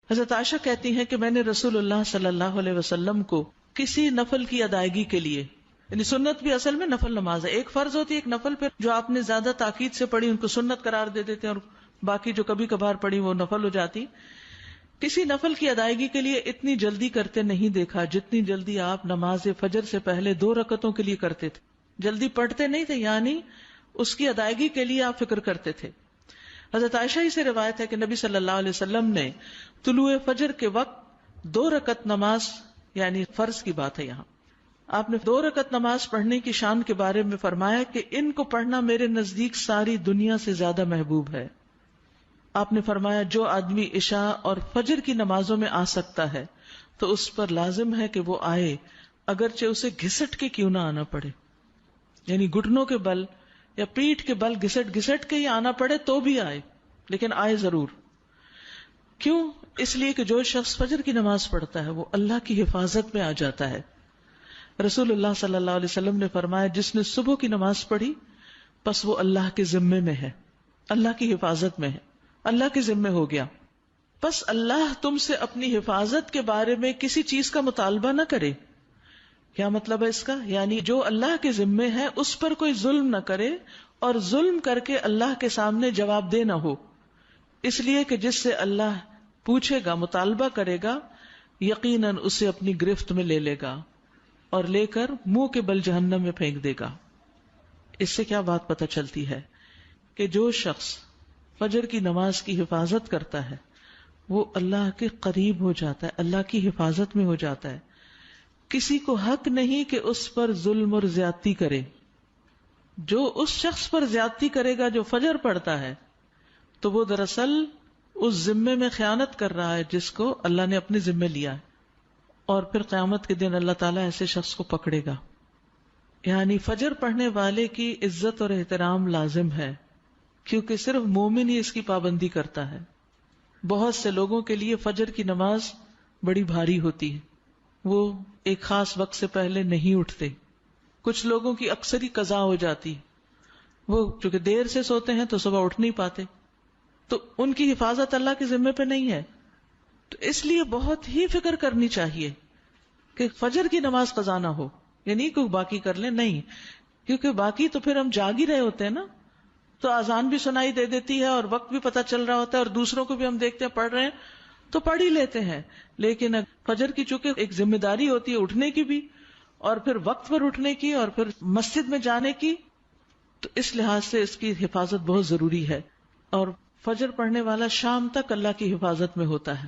حضرت عائشہ کہتی ہیں کہ میں نے رسول اللہ صلی اللہ علیہ وسلم کو کسی نفل کی ادائیگی کے لیے، یعنی سنت بھی اصل میں نفل نماز ہے، ایک فرض ہوتی ہے ایک نفل، پہ جو آپ نے زیادہ تاکید سے پڑھی ان کو سنت قرار دے دیتے ہیں اور باقی جو کبھی کبھار پڑھی وہ نفل ہو جاتی. کسی نفل کی ادائیگی کے لیے اتنی جلدی کرتے نہیں دیکھا جتنی جلدی آپ نماز فجر سے پہلے 2 رکعتوں کے لیے کرتے تھے. جلدی پڑھتے نہیں تھے، یعنی اس کی ادائیگی کے لیے آپ فکر کرتے تھے. حضرت عائشہ ہی سے روایت ہے کہ نبی صلی اللہ علیہ وسلم نے طلوع فجر کے وقت 2 رکعت نماز، یعنی فرض کی بات ہے یہاں، آپ نے 2 رکعت نماز پڑھنے کی شان کے بارے میں فرمایا کہ ان کو پڑھنا میرے نزدیک ساری دنیا سے زیادہ محبوب ہے. آپ نے فرمایا جو آدمی عشاء اور فجر کی نمازوں میں آ سکتا ہے تو اس پر لازم ہے کہ وہ آئے، اگرچہ اسے گھسٹ کے کیوں نہ آنا پڑے، یعنی گھٹنوں کے بل یا پیٹھ کے بل گھسٹ گھسٹ کے ہی آنا پڑے تو بھی آئے، لیکن آئے ضرور. کیوں؟ اس لیے کہ جو شخص فجر کی نماز پڑھتا ہے وہ اللہ کی حفاظت میں آ جاتا ہے. رسول اللہ صلی اللہ علیہ وسلم نے فرمایا جس نے صبح کی نماز پڑھی پس وہ اللہ کے ذمے میں ہے، اللہ کی حفاظت میں ہے، اللہ کے ذمے ہو گیا. پس اللہ تم سے اپنی حفاظت کے بارے میں کسی چیز کا مطالبہ نہ کرے. کیا مطلب ہے اس کا؟ یعنی جو اللہ کے ذمے ہے اس پر کوئی ظلم نہ کرے اور ظلم کر کے اللہ کے سامنے جواب دے نہ ہو، اس لیے کہ جس سے اللہ پوچھے گا، مطالبہ کرے گا، یقیناً اسے اپنی گرفت میں لے لے گا اور لے کر منہ کے بل جہنم میں پھینک دے گا. اس سے کیا بات پتہ چلتی ہے کہ جو شخص فجر کی نماز کی حفاظت کرتا ہے وہ اللہ کے قریب ہو جاتا ہے، اللہ کی حفاظت میں ہو جاتا ہے. کسی کو حق نہیں کہ اس پر ظلم اور زیادتی کرے. جو اس شخص پر زیادتی کرے گا جو فجر پڑھتا ہے تو وہ دراصل اس ذمے میں خیانت کر رہا ہے جس کو اللہ نے اپنے ذمے لیا ہے، اور پھر قیامت کے دن اللہ تعالیٰ ایسے شخص کو پکڑے گا. یعنی فجر پڑھنے والے کی عزت اور احترام لازم ہے، کیونکہ صرف مومن ہی اس کی پابندی کرتا ہے. بہت سے لوگوں کے لیے فجر کی نماز بڑی بھاری ہوتی ہے، وہ ایک خاص وقت سے پہلے نہیں اٹھتے. کچھ لوگوں کی اکثر ہی قضا ہو جاتی، وہ چونکہ دیر سے سوتے ہیں تو صبح اٹھ نہیں پاتے، تو ان کی حفاظت اللہ کے ذمے پہ نہیں ہے. تو اس لیے بہت ہی فکر کرنی چاہیے کہ فجر کی نماز قضا نہ ہو، یعنی کوئی باقی کر لیں، نہیں، کیونکہ باقی تو پھر ہم جاگ ہی رہے ہوتے ہیں نا، تو اذان بھی سنائی دے دیتی ہے اور وقت بھی پتہ چل رہا ہوتا ہے اور دوسروں کو بھی ہم دیکھتے ہیں پڑھ رہے ہیں تو پڑھ ہی لیتے ہیں. لیکن فجر کی چونکہ ایک ذمہ داری ہوتی ہے اٹھنے کی بھی، اور پھر وقت پر اٹھنے کی، اور پھر مسجد میں جانے کی، تو اس لحاظ سے اس کی حفاظت بہت ضروری ہے. اور فجر پڑھنے والا شام تک اللہ کی حفاظت میں ہوتا ہے.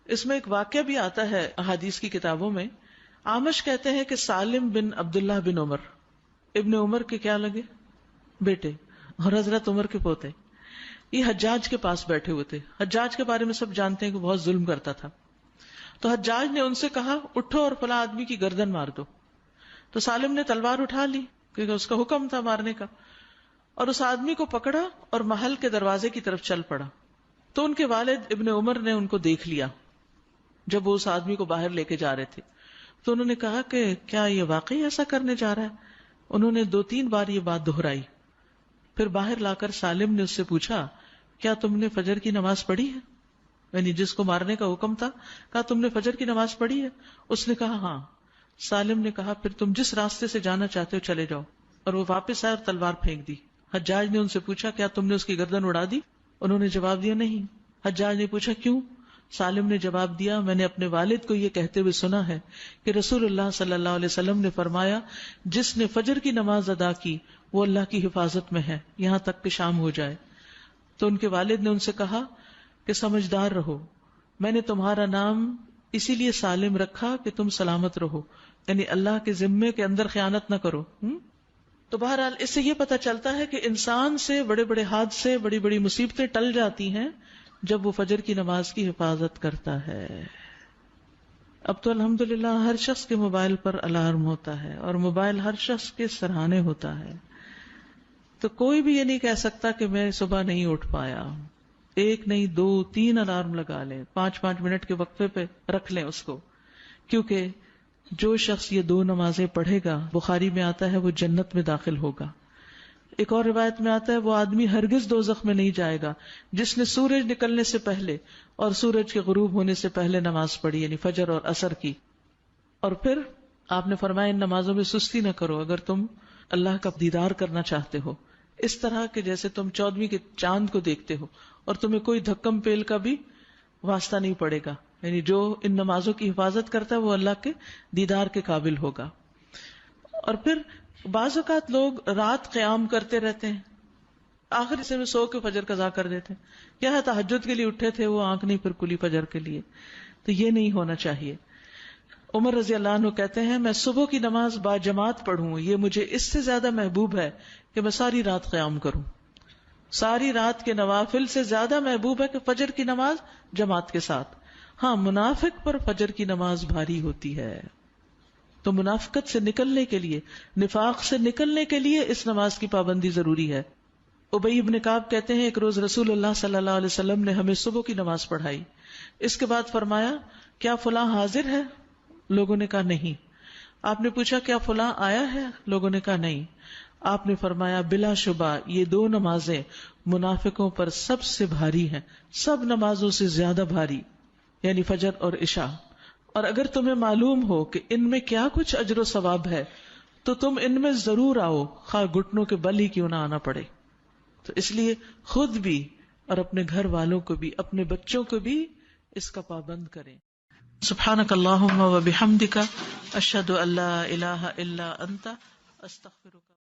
اس میں ایک واقعہ بھی آتا ہے احادیث کی کتابوں میں. اعمش کہتے ہیں کہ سالم بن عبداللہ بن عمر، ابن عمر کے کیا لگے بیٹے اور حضرت عمر کے پوتے، یہ حجاج کے پاس بیٹھے ہوئے تھے. حجاج کے بارے میں سب جانتے ہیں کہ بہت ظلم کرتا تھا. تو حجاج نے ان سے کہا اٹھو اور فلاں آدمی کی گردن مار دو. تو سالم نے تلوار اٹھا لی کیونکہ اس کا حکم تھا مارنے کا، اور اس آدمی کو پکڑا اور محل کے دروازے کی طرف چل پڑا. تو ان کے والد ابن عمر نے ان کو دیکھ لیا جب وہ اس آدمی کو باہر لے کے جا رہے تھے. تو انہوں نے کہا کہ کیا یہ واقعی ایسا کرنے جا رہا ہے؟ انہوں نے 2-3 بار یہ بات دہرائی. پھر باہر لا کر سالم نے اس سے پوچھا کیا تم نے فجر کی نماز پڑھی ہے؟ یعنی جس کو مارنے کا حکم تھا، کہا تم نے فجر کی نماز پڑھی ہے؟ اس نے کہا ہاں. سالم نے کہا پھر تم جس راستے سے جانا چاہتے ہو چلے جاؤ، اور وہ واپس آئے اور تلوار پھینک دی. حجاج نے ان سے پوچھا کیا تم نے اس کی گردن اڑا دی؟ انہوں نے جواب دیا نہیں. حجاج نے پوچھا کیوں؟ سالم نے جواب دیا میں نے اپنے والد کو یہ کہتے ہوئے سنا ہے کہ رسول اللہ صلی اللہ علیہ وسلم نے فرمایا جس نے فجر کی نماز ادا کی وہ اللہ کی حفاظت میں ہے یہاں تک کہ شام ہو جائے. تو ان کے والد نے ان سے کہا کہ سمجھدار رہو، میں نے تمہارا نام اسی لیے سالم رکھا کہ تم سلامت رہو، یعنی اللہ کے ذمے کے اندر خیانت نہ کرو. تو بہرحال اس سے یہ پتہ چلتا ہے کہ انسان سے بڑے بڑے حادثے، بڑی بڑی مصیبتیں ٹل جاتی ہیں جب وہ فجر کی نماز کی حفاظت کرتا ہے. اب تو الحمدللہ ہر شخص کے موبائل پر الارم ہوتا ہے اور موبائل ہر شخص کے سرہانے ہوتا ہے، تو کوئی بھی یہ نہیں کہہ سکتا کہ میں صبح نہیں اٹھ پایا. 1 نہیں 2 3 الارم لگا لیں، 5 منٹ کے وقفے پہ رکھ لیں اس کو، کیونکہ جو شخص یہ 2 نمازیں پڑھے گا، بخاری میں آتا ہے، وہ جنت میں داخل ہوگا. ایک اور روایت میں آتا ہے وہ آدمی ہرگز دوزخ میں نہیں جائے گا جس نے سورج نکلنے سے پہلے اور سورج کے غروب ہونے سے پہلے نماز پڑھی، یعنی فجر اور عصر کی. اور پھر آپ نے فرمایا ان نمازوں میں سستی نہ کرو اگر تم اللہ کا دیدار کرنا چاہتے ہو، اس طرح کہ جیسے تم 14ویں کے چاند کو دیکھتے ہو اور تمہیں کوئی دھکم پیل کا بھی واسطہ نہیں پڑے گا. یعنی جو ان نمازوں کی حفاظت کرتا ہے وہ اللہ کے دیدار کے قابل ہوگا. اور پھر بعض اوقات لوگ رات قیام کرتے رہتے ہیں، آخر حصے میں سو کے فجر قضا کر دیتے ہیں. کیا ہے تہجد کے لیے اٹھے تھے، وہ آنکھ نہیں پھر کھلی فجر کے لیے. تو یہ نہیں ہونا چاہیے. عمر رضی اللہ عنہ کہتے ہیں میں صبح کی نماز با جماعت پڑھوں یہ مجھے اس سے زیادہ محبوب ہے کہ میں ساری رات قیام کروں. ساری رات کے نوافل سے زیادہ محبوب ہے کہ فجر کی نماز جماعت کے ساتھ. ہاں منافق پر فجر کی نماز بھاری ہوتی ہے، تو منافقت سے نکلنے کے لیے، نفاق سے نکلنے کے لیے اس نماز کی پابندی ضروری ہے. ابی ابن کعب کہتے ہیں ایک روز رسول اللہ صلی اللہ علیہ وسلم نے ہمیں صبح کی نماز پڑھائی. اس کے بعد فرمایا کیا فلاں حاضر ہے؟ لوگوں نے کہا نہیں. آپ نے پوچھا کیا فلاں آیا ہے؟ لوگوں نے کہا نہیں. آپ نے فرمایا بلا شبہ یہ دو نمازیں منافقوں پر سب سے بھاری ہیں، سب نمازوں سے زیادہ بھاری، یعنی فجر اور عشاء. اور اگر تمہیں معلوم ہو کہ ان میں کیا کچھ اجر و ثواب ہے تو تم ان میں ضرور آؤ، خواہ گھٹنوں کے بل ہی کیوں نہ آنا پڑے. تو اس لیے خود بھی اور اپنے گھر والوں کو بھی، اپنے بچوں کو بھی اس کا پابند کریں. سبحانک اللہم و بحمدک اشہد ان لا الہ الا انت استغفرک.